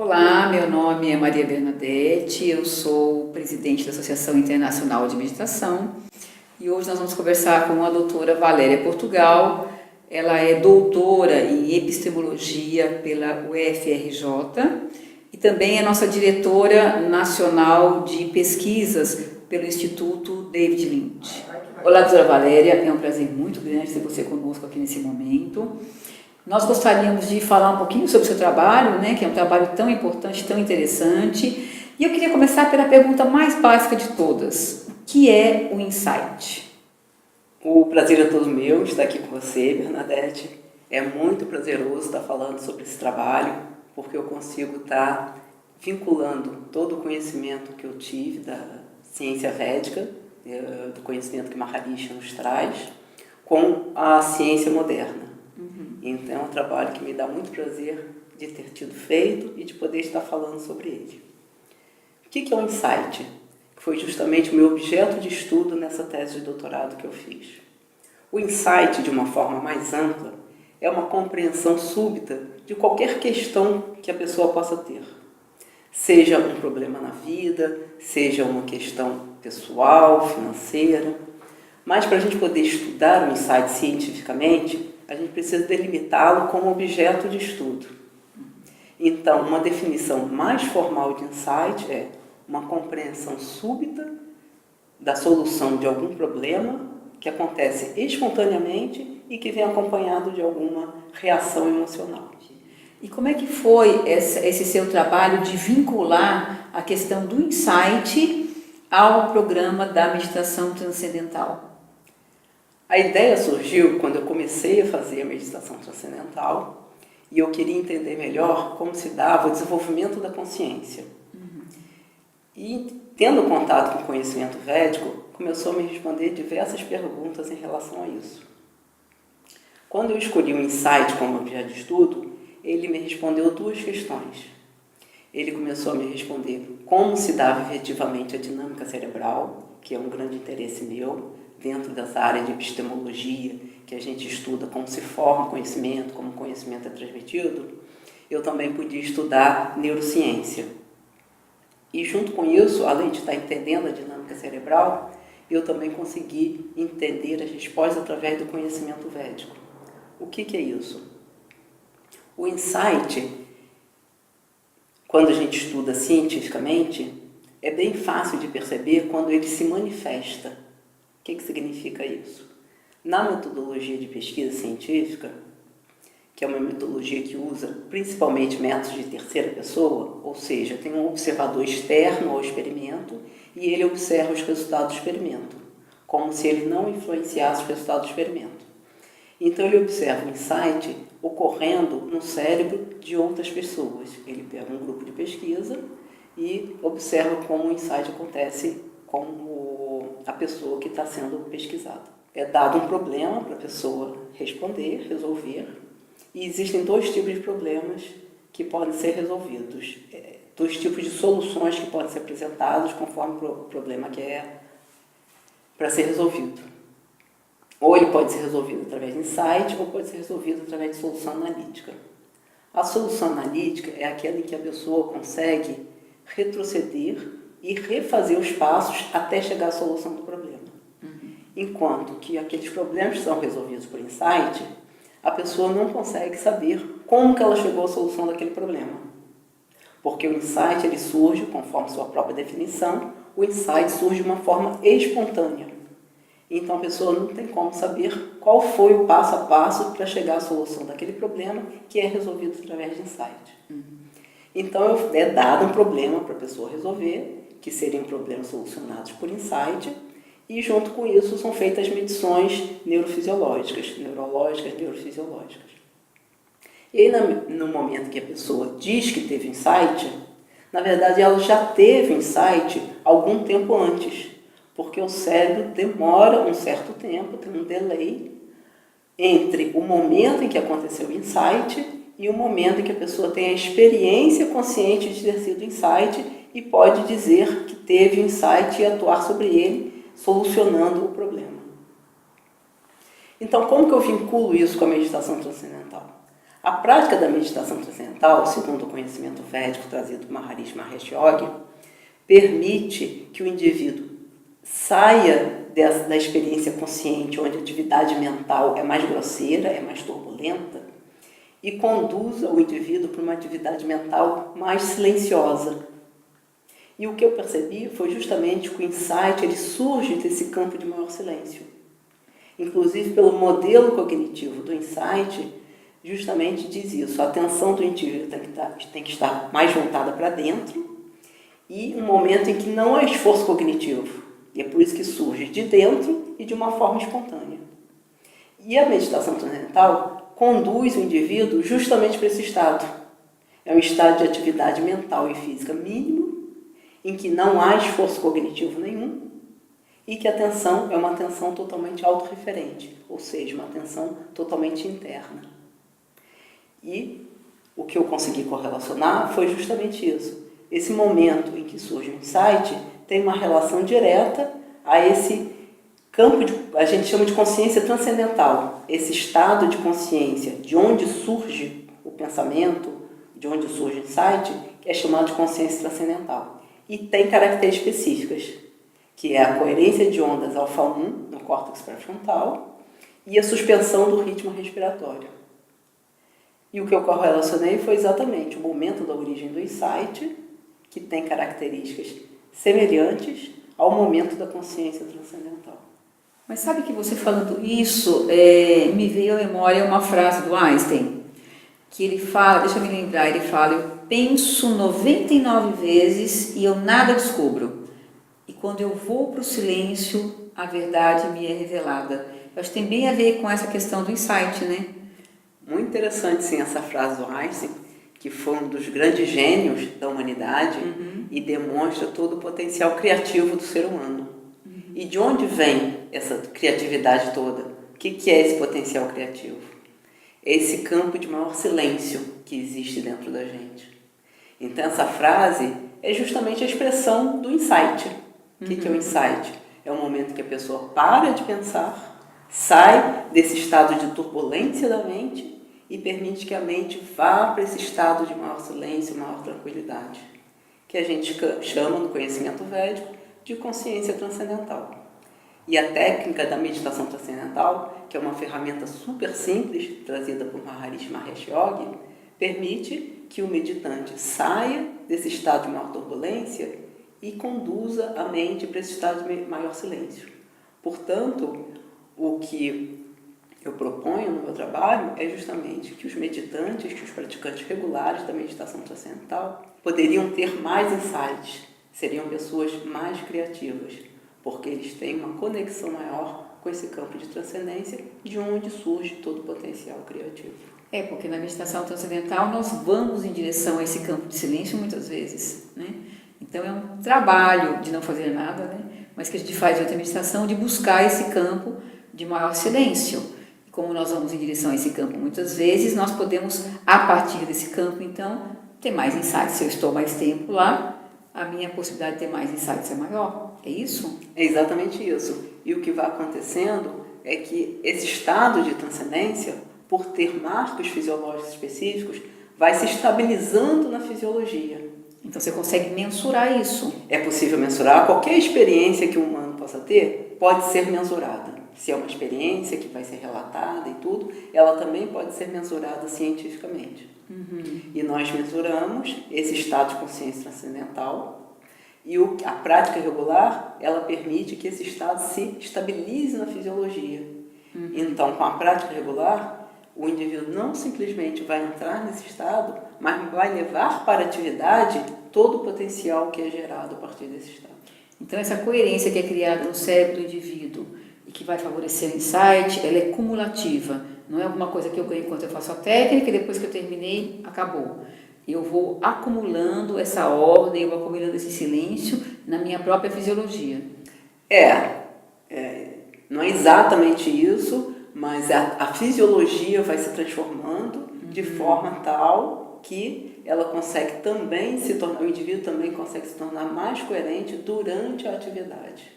Olá, meu nome é Maria Bernadette, eu sou presidente da Associação Internacional de Meditação e hoje nós vamos conversar com a doutora Valéria Portugal. Ela é doutora em epistemologia pela UFRJ e também é nossa diretora nacional de pesquisas pelo Instituto David Lynch. Olá, doutora Valéria, é um prazer muito grande ter você conosco aqui nesse momento. Nós gostaríamos de falar um pouquinho sobre o seu trabalho, né, que é um trabalho tão importante, tão interessante. E eu queria começar pela pergunta mais básica de todas. O que é o insight? O prazer é todo meu estar aqui com você, Bernadette. É muito prazeroso estar falando sobre esse trabalho, porque eu consigo estar vinculando todo o conhecimento que eu tive da ciência védica, do conhecimento que Maharishi nos traz, com a ciência moderna. Então é um trabalho que me dá muito prazer de ter tido feito e de poder estar falando sobre ele. O que é um insight? Que foi justamente o meu objeto de estudo nessa tese de doutorado que eu fiz. O insight, de uma forma mais ampla, é uma compreensão súbita de qualquer questão que a pessoa possa ter. Seja um problema na vida, seja uma questão pessoal, financeira. Mas para a gente poder estudar o insight cientificamente, a gente precisa delimitá-lo como objeto de estudo. Então, uma definição mais formal de insight é uma compreensão súbita da solução de algum problema que acontece espontaneamente e que vem acompanhado de alguma reação emocional. E como é que foi esse seu trabalho de vincular a questão do insight ao programa da meditação transcendental? A ideia surgiu quando eu comecei a fazer a meditação transcendental e eu queria entender melhor como se dava o desenvolvimento da consciência. E, tendo contato com o conhecimento védico, começou a me responder diversas perguntas em relação a isso. Quando eu escolhi o insight como objeto de estudo, ele me respondeu duas questões. Ele começou a me responder como se dava efetivamente a dinâmica cerebral, que é um grande interesse meu, dentro dessa área de epistemologia, que a gente estuda como se forma o conhecimento, como o conhecimento é transmitido. Eu também podia estudar neurociência. E junto com isso, além de estar entendendo a dinâmica cerebral, eu também consegui entender as respostas através do conhecimento védico. O que é isso? O insight, quando a gente estuda cientificamente, é bem fácil de perceber quando ele se manifesta. O que significa isso? Na metodologia de pesquisa científica, que é uma metodologia que usa principalmente métodos de terceira pessoa, ou seja, tem um observador externo ao experimento e ele observa os resultados do experimento, como se ele não influenciasse os resultados do experimento. Então ele observa o insight ocorrendo no cérebro de outras pessoas. Ele pega um grupo de pesquisa e observa como o insight acontece com a pessoa que está sendo pesquisada. É dado um problema para a pessoa responder, resolver, e existem dois tipos de problemas que podem ser resolvidos, dois tipos de soluções que podem ser apresentadas conforme o problema que é para ser resolvido. Ou ele pode ser resolvido através de insight, ou pode ser resolvido através de solução analítica. A solução analítica é aquela em que a pessoa consegue retroceder e refazer os passos até chegar à solução do problema. Enquanto que aqueles problemas que são resolvidos por insight, a pessoa não consegue saber como que ela chegou à solução daquele problema. Porque o insight ele surge, conforme sua própria definição, o insight surge de uma forma espontânea. Então a pessoa não tem como saber qual foi o passo a passo para chegar à solução daquele problema que é resolvido através de insight. Então é dado um problema para a pessoa resolver, que seriam problemas solucionados por insight, e junto com isso são feitas medições neurofisiológicas, neurológicas, neurofisiológicas. E aí no momento que a pessoa diz que teve insight, na verdade ela já teve insight algum tempo antes, porque o cérebro demora um certo tempo, tem um delay entre o momento em que aconteceu o insight e o momento em que a pessoa tem a experiência consciente de ter sido insight e pode dizer que teve insight e atuar sobre ele, solucionando o problema. Então, como que eu vinculo isso com a meditação transcendental? A prática da meditação transcendental, segundo o conhecimento védico trazido por Maharishi Mahesh Yogi, permite que o indivíduo saia da experiência consciente, onde a atividade mental é mais grosseira, é mais turbulenta, e conduza o indivíduo para uma atividade mental mais silenciosa. E o que eu percebi foi justamente que o insight ele surge desse campo de maior silêncio. Inclusive, pelo modelo cognitivo do insight, justamente diz isso. A atenção do indivíduo tem que estar mais voltada para dentro e um momento em que não há esforço cognitivo. E é por isso que surge de dentro e de uma forma espontânea. E a meditação transcendental conduz o indivíduo justamente para esse estado. É um estado de atividade mental e física mínimo, em que não há esforço cognitivo nenhum e que a atenção é uma atenção totalmente autorreferente, ou seja, uma atenção totalmente interna. E o que eu consegui correlacionar foi justamente isso. Esse momento em que surge o insight tem uma relação direta a esse campo, a gente chama de consciência transcendental, esse estado de consciência, de onde surge o pensamento, de onde surge o insight, que é chamado de consciência transcendental. E tem características específicas, que é a coerência de ondas alfa-1 no córtex pré-frontal e a suspensão do ritmo respiratório. E o que eu correlacionei foi exatamente o momento da origem do insight, que tem características semelhantes ao momento da consciência transcendental. Mas sabe que você falando isso, me veio à memória uma frase do Einstein, que ele fala, deixa eu me lembrar, ele fala: eu penso 99 vezes e eu nada descubro. E quando eu vou para o silêncio, a verdade me é revelada. Eu acho que tem bem a ver com essa questão do insight, né? Muito interessante, sim, essa frase do Einstein, que foi um dos grandes gênios da humanidade e demonstra todo o potencial criativo do ser humano. E de onde vem essa criatividade toda? O que é esse potencial criativo? É esse campo de maior silêncio que existe dentro da gente. Então essa frase é justamente a expressão do insight. O que é o insight? É o momento que a pessoa para de pensar, sai desse estado de turbulência da mente e permite que a mente vá para esse estado de maior silêncio, maior tranquilidade, que a gente chama no conhecimento védico de consciência transcendental. E a técnica da meditação transcendental, que é uma ferramenta super simples, trazida por Maharishi Mahesh Yogi, permite que o meditante saia desse estado de maior turbulência e conduza a mente para esse estado de maior silêncio. Portanto, o que eu proponho no meu trabalho é justamente que os meditantes, que os praticantes regulares da meditação transcendental poderiam ter mais insights, seriam pessoas mais criativas, porque eles têm uma conexão maior com esse campo de transcendência, de onde surge todo o potencial criativo. Porque na meditação transcendental nós vamos em direção a esse campo de silêncio muitas vezes, né? Então é um trabalho de não fazer nada, né? Mas que a gente faz durante a meditação de buscar esse campo de maior silêncio. Como nós vamos em direção a esse campo muitas vezes, nós podemos, a partir desse campo, então, ter mais insights. Se eu estou mais tempo lá, a minha possibilidade de ter mais insights é maior. É isso? É exatamente isso. E o que vai acontecendo é que esse estado de transcendência, por ter marcos fisiológicos específicos, vai se estabilizando na fisiologia. Então você consegue mensurar isso. É possível mensurar. Qualquer experiência que o humano possa ter pode ser mensurada. Se é uma experiência que vai ser relatada e tudo, ela também pode ser mensurada cientificamente. E nós mensuramos esse estado de consciência transcendental e a prática regular, ela permite que esse estado se estabilize na fisiologia. Então, com a prática regular, o indivíduo não simplesmente vai entrar nesse estado, mas vai levar para a atividade todo o potencial que é gerado a partir desse estado. Então, essa coerência que é criada no cérebro do indivíduo e que vai favorecer o insight, ela é cumulativa. Não é alguma coisa que eu ganho enquanto eu faço a técnica e depois que eu terminei, acabou. Eu vou acumulando essa ordem, eu vou acumulando esse silêncio na minha própria fisiologia. Não é exatamente isso, mas a fisiologia vai se transformando de forma tal que ela consegue também se tornar, o indivíduo também consegue se tornar mais coerente durante a atividade.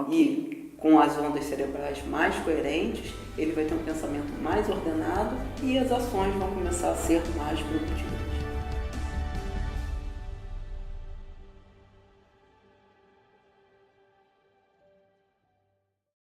E com as ondas cerebrais mais coerentes, ele vai ter um pensamento mais ordenado e as ações vão começar a ser mais produtivas.